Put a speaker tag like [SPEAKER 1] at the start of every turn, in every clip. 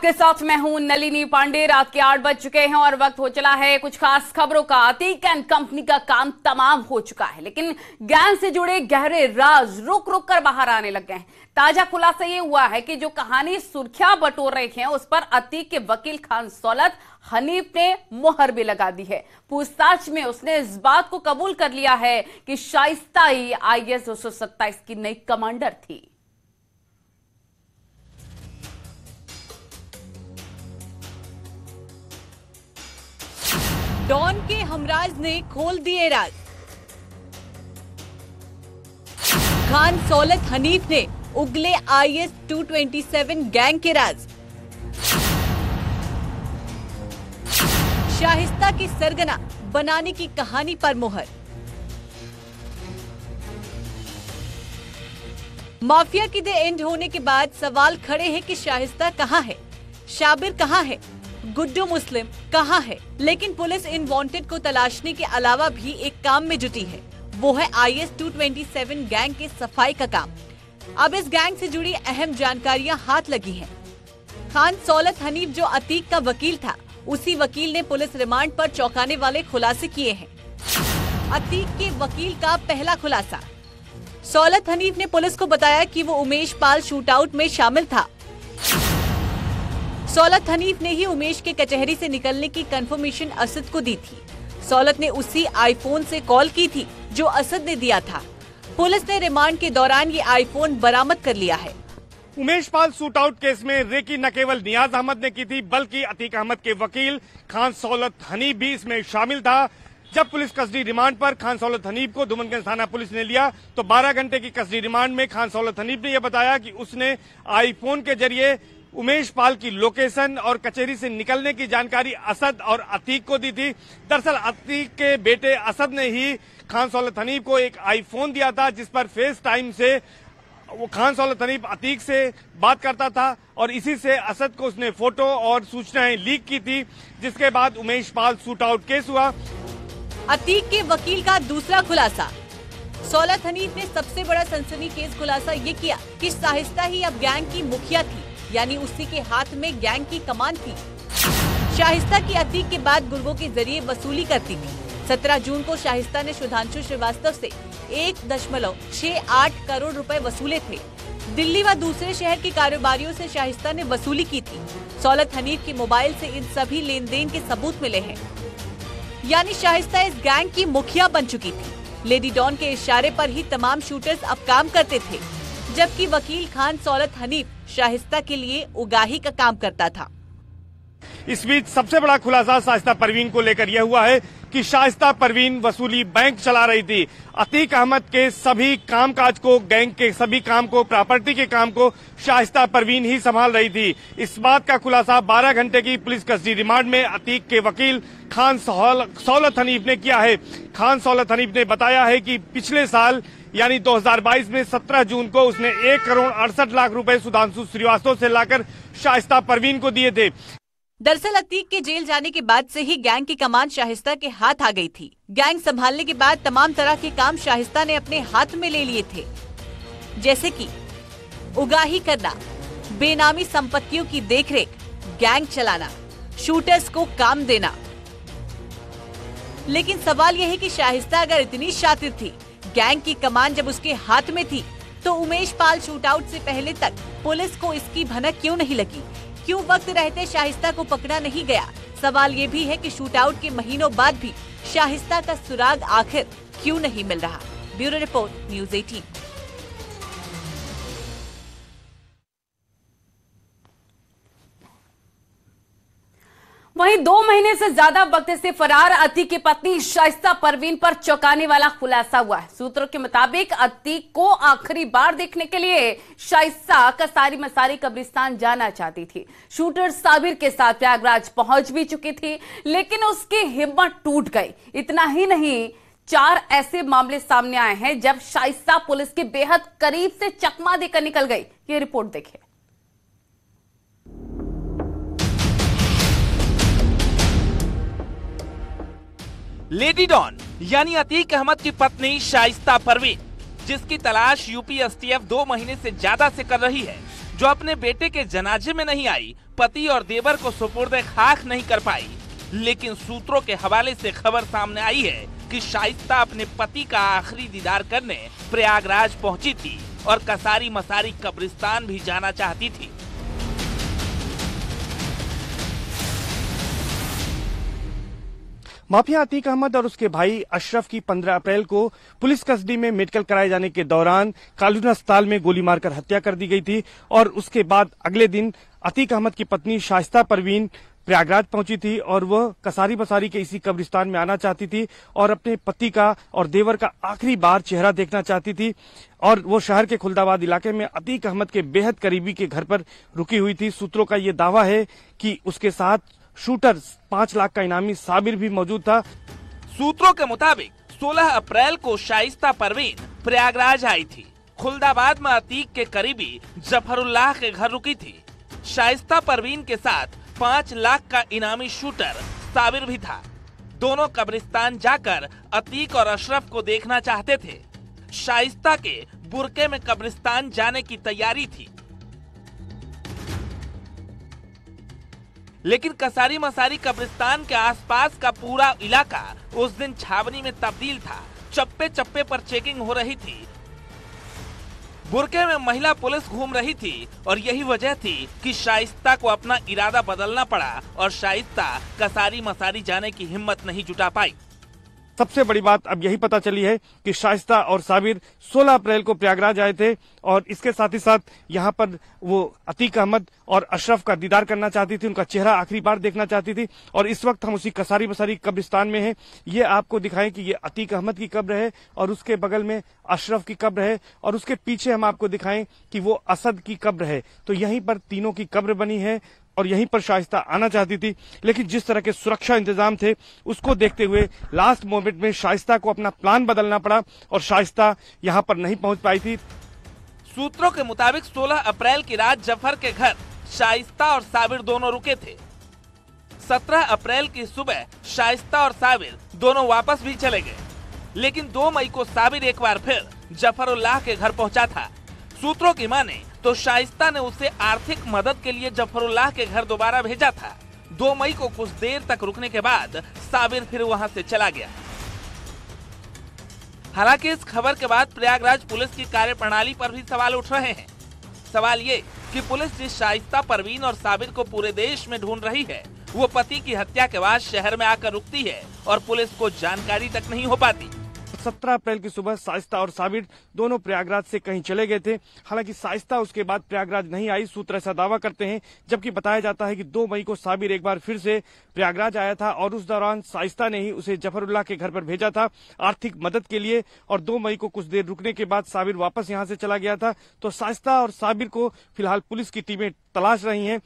[SPEAKER 1] के साथ मैं हूं नलिनी पांडे। रात के 8 बज चुके हैं और वक्त हो चला है कुछ खास खबरों का। अतीक एंड कंपनी का काम तमाम हो चुका है, लेकिन गैंग से जुड़े गहरे राज रुक रुक कर बाहर आने लग गए हैं। ताजा खुलासा ये हुआ है कि जो कहानी सुर्खियां बटोर रहे हैं उस पर अतीक के वकील खान सौलत हनीफ ने मोहर भी लगा दी है। पूछताछ में उसने इस बात को कबूल कर लिया है कि शाइस्ता ही IAS 227 की नई कमांडर थी।
[SPEAKER 2] डॉन के हमराज ने खोल दिए राज। खान सौलत हनीफ ने उगले IAS 227 गैंग के राज। शाइस्ता की सरगना बनाने की कहानी पर मोहर। माफिया की द एंड होने के बाद सवाल खड़े हैं कि शाइस्ता कहां है, शाबिर कहां है, गुड्डू मुस्लिम कहां है। लेकिन पुलिस इन वांटेड को तलाशने के अलावा भी एक काम में जुटी है, वो है IAS 227 गैंग के सफाई का काम। अब इस गैंग से जुड़ी अहम जानकारियां हाथ लगी हैं। खान सौलत हनीफ जो अतीक का वकील था, उसी वकील ने पुलिस रिमांड पर चौंकाने वाले खुलासे किए हैं। अतीक के वकील का पहला खुलासा। सौलत हनीफ ने पुलिस को बताया कि वो उमेश पाल शूटआउट में शामिल था। सौलत हनीफ ने ही उमेश के कचहरी से निकलने की कंफर्मेशन असद को दी थी। सौलत ने उसी आईफोन से कॉल की थी जो असद ने दिया था। पुलिस ने रिमांड के दौरान ये आईफोन बरामद कर लिया है।
[SPEAKER 3] उमेश पाल शूटआउट केस में रेकी न केवल नियाज अहमद ने की थी, बल्कि अतीक अहमद के वकील खान सौलत हनीफ भी इसमें शामिल था। जब पुलिस कस्टडी रिमांड पर खान सौलत हनीफ को डुमनगंज थाना पुलिस ने लिया तो 12 घंटे की कस्टडी रिमांड में खान सौलत हनीफ ने यह बताया कि उसने आईफोन के जरिए उमेश पाल की लोकेशन और कचहरी से निकलने की जानकारी असद और अतीक को दी थी। दरअसल अतीक के बेटे असद ने ही खान सौलत हनीफ को एक आईफोन दिया था, जिस पर फेस टाइम से वो खान सौलत हनीफ अतीक से बात करता था और इसी से असद को उसने फोटो और सूचनाएं लीक की थी, जिसके बाद उमेश पाल शूटआउट केस हुआ।
[SPEAKER 2] अतीक के वकील का दूसरा खुलासा। सौलत हनीफ ने सबसे बड़ा सनसनीखेज खुलासा ये किया कि शाइस्ता ही अब गैंग की मुखिया थी, यानी उसी के हाथ में गैंग की कमान थी। शाइस्ता की अतीक के बाद गुर्गों के जरिए वसूली करती थी। 17 जून को शाइस्ता ने सुधांशु श्रीवास्तव से 1.68 करोड़ रुपए वसूले थे। दिल्ली व दूसरे शहर के कारोबारियों से शाइस्ता ने वसूली की थी। सौलत हनीफ के मोबाइल से इन सभी लेन देन के सबूत मिले हैं, यानी शाइस्ता इस गैंग की मुखिया बन चुकी थी। लेडी डॉन के इशारे पर ही तमाम शूटर्स अब काम करते थे, जबकि वकील खान सौलत हनीफ शाइस्ता के लिए उगाही का काम करता था।
[SPEAKER 3] इस बीच सबसे बड़ा खुलासा शाइस्ता परवीन को लेकर यह हुआ है कि शाइस्ता परवीन वसूली बैंक चला रही थी। अतीक अहमद के सभी कामकाज को, गैंग के सभी काम को, प्रॉपर्टी के काम को शाइस्ता परवीन ही संभाल रही थी। इस बात का खुलासा 12 घंटे की पुलिस कस्टडी रिमांड में अतीक के वकील खान सौलत हनीफ ने किया है। खान सौलत हनीफ ने बताया है कि पिछले साल यानी 2022 में 17 जून को उसने 1 करोड़ 68 लाख रुपए सुधांशु श्रीवास्तव से लाकर शाइस्ता परवीन को दिए थे।
[SPEAKER 2] दरअसल अतीक के जेल जाने के बाद से ही गैंग की कमान शाइस्ता के हाथ आ गई थी। गैंग संभालने के बाद तमाम तरह के काम शाइस्ता ने अपने हाथ में ले लिए थे, जैसे कि उगाही करना, बेनामी संपत्तियों की देखरेख, गैंग चलाना, शूटर्स को काम देना। लेकिन सवाल यह है कि शाइस्ता अगर इतनी शातिर थी, गैंग की कमान जब उसके हाथ में थी, तो उमेश पाल शूटआउट से पहले तक पुलिस को इसकी भनक क्यों नहीं लगी? क्यों वक्त रहते शाइस्ता को पकड़ा नहीं गया? सवाल ये भी है कि शूटआउट के महीनों बाद भी शाइस्ता का सुराग आखिर क्यों नहीं मिल रहा? Bureau report, news 18।
[SPEAKER 1] वहीं 2 महीने से ज्यादा वक्त से फरार अतीक की पत्नी शाइस्ता परवीन पर चौंकाने वाला खुलासा हुआ है। सूत्रों के मुताबिक अतीक को आखिरी बार देखने के लिए शाइस्ता कसारी मसारी कब्रिस्तान जाना चाहती थी। शूटर साबिर के साथ प्रयागराज पहुंच भी चुकी थी, लेकिन उसकी हिम्मत टूट गई। इतना ही नहीं, 4 ऐसे मामले सामने आए हैं जब शाइस्ता पुलिस के बेहद करीब से चकमा देकर निकल गई। ये रिपोर्ट देखिए।
[SPEAKER 4] लेडी डॉन यानी अतीक अहमद की पत्नी शाइस्ता परवीन, जिसकी तलाश यूपी एसटीएफ 2 महीने से ज्यादा से कर रही है, जो अपने बेटे के जनाजे में नहीं आई, पति और देवर को सुपुर्द खाक नहीं कर पाई। लेकिन सूत्रों के हवाले से खबर सामने आई है कि शाइस्ता अपने पति का आखिरी दीदार करने प्रयागराज पहुंची थी और कसारी मसारी कब्रिस्तान भी जाना चाहती थी।
[SPEAKER 3] माफिया अतीक अहमद और उसके भाई अशरफ की 15 अप्रैल को पुलिस कस्टडी में मेडिकल कराए जाने के दौरान कालून अस्पताल में गोली मारकर हत्या कर दी गई थी और उसके बाद अगले दिन अतीक अहमद की पत्नी शाइस्ता परवीन प्रयागराज पहुंची थी और वह कसारी बसारी के इसी कब्रिस्तान में आना चाहती थी और अपने पति का और देवर का आखिरी बार चेहरा देखना चाहती थी और वो शहर के खुलदाबाद इलाके में अतीक अहमद के बेहद करीबी के घर पर रुकी हुई थी। सूत्रों का ये दावा है कि उसके साथ शूटर 5 लाख का इनामी साबिर भी मौजूद था।
[SPEAKER 4] सूत्रों के मुताबिक 16 अप्रैल को शाइस्ता परवीन प्रयागराज आई थी। खुलदाबाद में अतीक के करीबी जफरुल्लाह के घर रुकी थी। शाइस्ता परवीन के साथ 5 लाख का इनामी शूटर साबिर भी था। दोनों कब्रिस्तान जाकर अतीक और अशरफ को देखना चाहते थे। शाइस्ता के बुरके में कब्रिस्तान जाने की तैयारी थी, लेकिन कसारी मसारी कब्रिस्तान के आसपास का पूरा इलाका उस दिन छावनी में तब्दील था। चप्पे चप्पे पर चेकिंग हो रही थी। बुरके में महिला पुलिस घूम रही थी और यही वजह थी कि शाइस्ता को अपना इरादा बदलना पड़ा और शाइस्ता कसारी मसारी जाने की हिम्मत नहीं जुटा पाई।
[SPEAKER 3] सबसे बड़ी बात अब यही पता चली है कि शाइस्ता और साबिर 16 अप्रैल को प्रयागराज आए थे और इसके साथ ही साथ यहाँ पर वो अतीक अहमद और अशरफ का दीदार करना चाहती थी, उनका चेहरा आखिरी बार देखना चाहती थी। और इस वक्त हम उसी कसारी बसारी कब्रिस्तान में हैं। ये आपको दिखाएं कि ये अतीक अहमद की कब्र है और उसके बगल में अशरफ की कब्र है और उसके पीछे हम आपको दिखाएं कि वो असद की कब्र है। तो यहीं पर तीनों की कब्र बनी है और यहीं पर शाइस्ता आना चाहती थी, लेकिन जिस तरह के सुरक्षा इंतजाम थे उसको देखते हुए लास्ट मोमेंट में शाइस्ता को अपना प्लान बदलना पड़ा और शाइस्ता यहां पर नहीं पहुंच पाई थी।
[SPEAKER 4] सूत्रों के मुताबिक 16 अप्रैल की रात जफर के घर शाइस्ता और साबिर दोनों रुके थे। 17 अप्रैल की सुबह शाइस्ता और साबिर दोनों वापस भी चले गए, लेकिन 2 मई को साबिर एक बार फिर जफरुल्लाह के घर पहुंचा था। सूत्रों की माने तो शाइस्ता ने उसे आर्थिक मदद के लिए जफरुल्लाह के घर दोबारा भेजा था। 2 मई को कुछ देर तक रुकने के बाद साबिर फिर वहां से चला गया। हालांकि इस खबर के बाद प्रयागराज पुलिस की कार्यप्रणाली पर भी सवाल उठ रहे हैं। सवाल ये कि पुलिस जिस शाइस्ता परवीन और साबिर को पूरे देश में ढूंढ रही है, वो पति की हत्या के बाद शहर में आकर रुकती है और पुलिस को जानकारी तक नहीं हो पाती।
[SPEAKER 3] 17 अप्रैल की सुबह शाइस्ता और साबिर दोनों प्रयागराज से कहीं चले गए थे। हालांकि शाइस्ता उसके बाद प्रयागराज नहीं आई, सूत्र ऐसा दावा करते हैं, जबकि बताया जाता है कि 2 मई को साबिर एक बार फिर से प्रयागराज आया था और उस दौरान शाइस्ता ने ही उसे जफरुल्लाह के घर पर भेजा था आर्थिक मदद के लिए और 2 मई को कुछ देर रुकने के बाद साबिर वापस यहाँ से चला गया था। तो शाइस्ता और साबिर को फिलहाल पुलिस की टीमें तलाश रही हैं।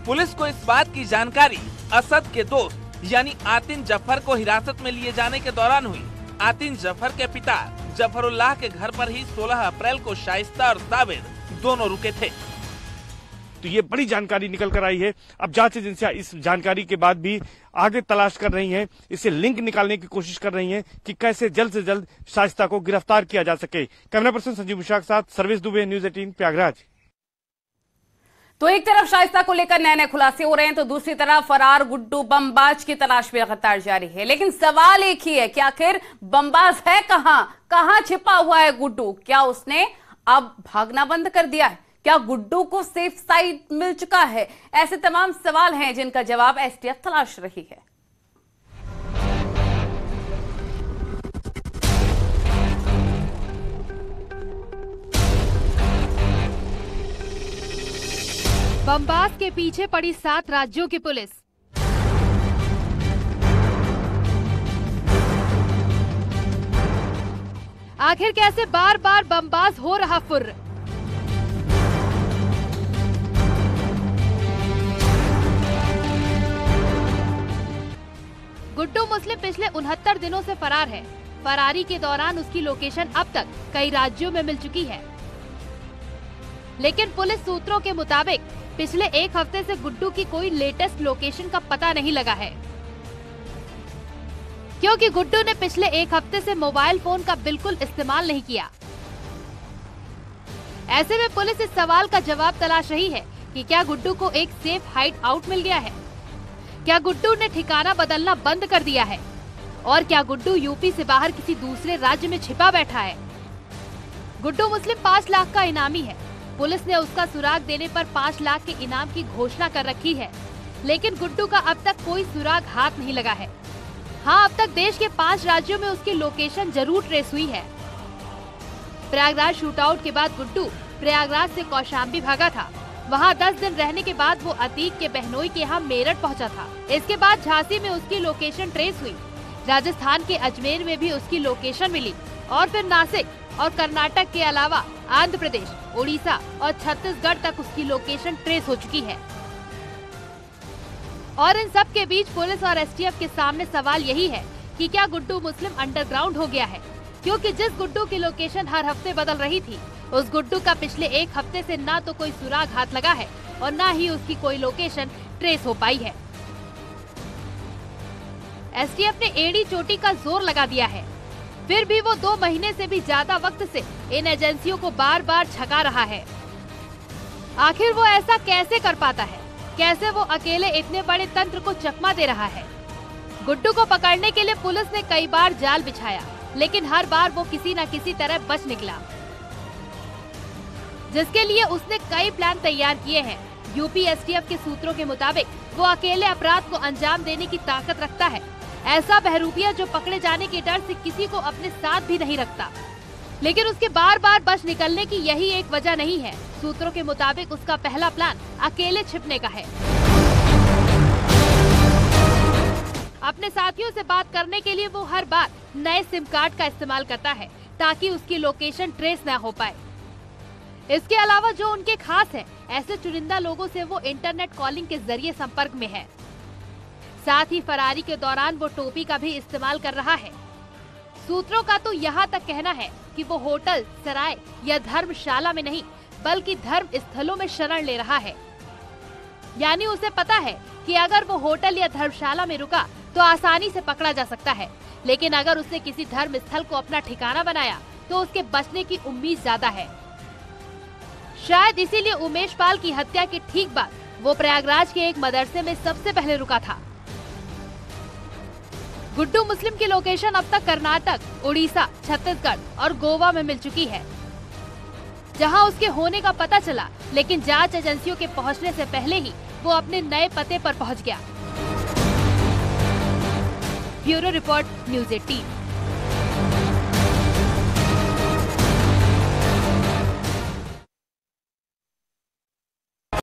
[SPEAKER 4] पुलिस को इस बात की जानकारी असद के दोस्त यानी आतिन जफर को हिरासत में लिए जाने के दौरान हुई। आतिन जफर के पिता जफरुल्लाह के घर पर ही 16 अप्रैल को शाइस्ता और साबिर दोनों रुके थे।
[SPEAKER 3] तो ये बड़ी जानकारी निकल कर आई है। अब जांच एजेंसियां इस जानकारी के बाद भी आगे तलाश कर रही हैं, इससे लिंक निकालने की कोशिश कर रही हैं कि कैसे जल्द से जल्द शाइस्ता को गिरफ्तार किया जा सके। कैमरा पर्सन संजीव मिश्रा के साथ सर्वेश दुबे, न्यूज 18 प्रयागराज।
[SPEAKER 1] तो एक तरफ शाइस्ता को लेकर नए नए खुलासे हो रहे हैं तो दूसरी तरफ फरार गुड्डू बमबाज की तलाश भी लगातार जारी है। लेकिन सवाल एक ही है कि आखिर बमबाज है कहां छिपा हुआ है गुड्डू? क्या उसने अब भागना बंद कर दिया है? क्या गुड्डू को सेफ साइड मिल चुका है? ऐसे तमाम सवाल हैं जिनका जवाब एसटीएफ तलाश रही है।
[SPEAKER 5] बमबाज के पीछे पड़ी 7 राज्यों की पुलिस। आखिर कैसे बार बार बमबाज हो रहा फुर्र? गुड्डू मुस्लिम पिछले 69 दिनों से फरार है। फरारी के दौरान उसकी लोकेशन अब तक कई राज्यों में मिल चुकी है, लेकिन पुलिस सूत्रों के मुताबिक पिछले 1 हफ्ते से गुड्डू की कोई लेटेस्ट लोकेशन का पता नहीं लगा है, क्योंकि गुड्डू ने पिछले 1 हफ्ते से मोबाइल फोन का बिल्कुल इस्तेमाल नहीं किया। ऐसे में पुलिस इस सवाल का जवाब तलाश रही है कि क्या गुड्डू को एक सेफ हाइड आउट मिल गया है, क्या गुड्डू ने ठिकाना बदलना बंद कर दिया है और क्या गुड्डू यूपी से बाहर किसी दूसरे राज्य में छिपा बैठा है। गुड्डू मुस्लिम 5 लाख का इनामी है। पुलिस ने उसका सुराग देने पर 5 लाख के इनाम की घोषणा कर रखी है, लेकिन गुड्डू का अब तक कोई सुराग हाथ नहीं लगा है। हाँ, अब तक देश के 5 राज्यों में उसकी लोकेशन जरूर ट्रेस हुई है। प्रयागराज शूटआउट के बाद गुड्डू प्रयागराज से कौशाम्बी भागा था। वहाँ 10 दिन रहने के बाद वो अतीक के बहनोई के यहाँ मेरठ पहुँचा था। इसके बाद झांसी में उसकी लोकेशन ट्रेस हुई, राजस्थान के अजमेर में भी उसकी लोकेशन मिली और फिर नासिक और कर्नाटक के अलावा आंध्र प्रदेश, उड़ीसा और छत्तीसगढ़ तक उसकी लोकेशन ट्रेस हो चुकी है। और इन सब के बीच पुलिस और एसटीएफ के सामने सवाल यही है कि क्या गुड्डू मुस्लिम अंडरग्राउंड हो गया है, क्योंकि जिस गुड्डू की लोकेशन हर हफ्ते बदल रही थी, उस गुड्डू का पिछले 1 हफ्ते से ना तो कोई सुराग हाथ लगा है और ना ही उसकी कोई लोकेशन ट्रेस हो पाई है। एसटीएफ ने एड़ी चोटी का जोर लगा दिया है, फिर भी वो 2 महीने से भी ज्यादा वक्त से इन एजेंसियों को बार बार झका रहा है। आखिर वो ऐसा कैसे कर पाता है, कैसे वो अकेले इतने बड़े तंत्र को चकमा दे रहा है। गुड्डू को पकड़ने के लिए पुलिस ने कई बार जाल बिछाया, लेकिन हर बार वो किसी न किसी तरह बच निकला, जिसके लिए उसने कई प्लान तैयार किए हैं। यूपी एसटीएफ के सूत्रों के मुताबिक वो अकेले अपराध को अंजाम देने की ताकत रखता है, ऐसा बहरूपिया जो पकड़े जाने के डर से किसी को अपने साथ भी नहीं रखता। लेकिन उसके बार बार बच निकलने की यही एक वजह नहीं है। सूत्रों के मुताबिक उसका पहला प्लान अकेले छिपने का है। अपने साथियों से बात करने के लिए वो हर बार नए सिम कार्ड का इस्तेमाल करता है ताकि उसकी लोकेशन ट्रेस न हो पाए। इसके अलावा जो उनके खास हैं, ऐसे चुनिंदा लोगों से वो इंटरनेट कॉलिंग के जरिए संपर्क में है। साथ ही फरारी के दौरान वो टोपी का भी इस्तेमाल कर रहा है। सूत्रों का तो यहाँ तक कहना है कि वो होटल, सराय या धर्मशाला में नहीं बल्कि धर्म स्थलों में शरण ले रहा है। यानी उसे पता है कि अगर वो होटल या धर्मशाला में रुका तो आसानी से पकड़ा जा सकता है, लेकिन अगर उसने किसी धर्म स्थल को अपना ठिकाना बनाया तो उसके बचने की उम्मीद ज्यादा है। शायद इसीलिए उमेश पाल की हत्या के ठीक बाद वो प्रयागराज के एक मदरसे में सबसे पहले रुका था। गुड्डू मुस्लिम की लोकेशन अब तक कर्नाटक, उड़ीसा, छत्तीसगढ़ और गोवा में मिल चुकी है, जहां उसके होने का पता चला, लेकिन जांच एजेंसियों के पहुंचने से पहले ही वो अपने नए पते पर पहुंच गया। Bureau report, news 18।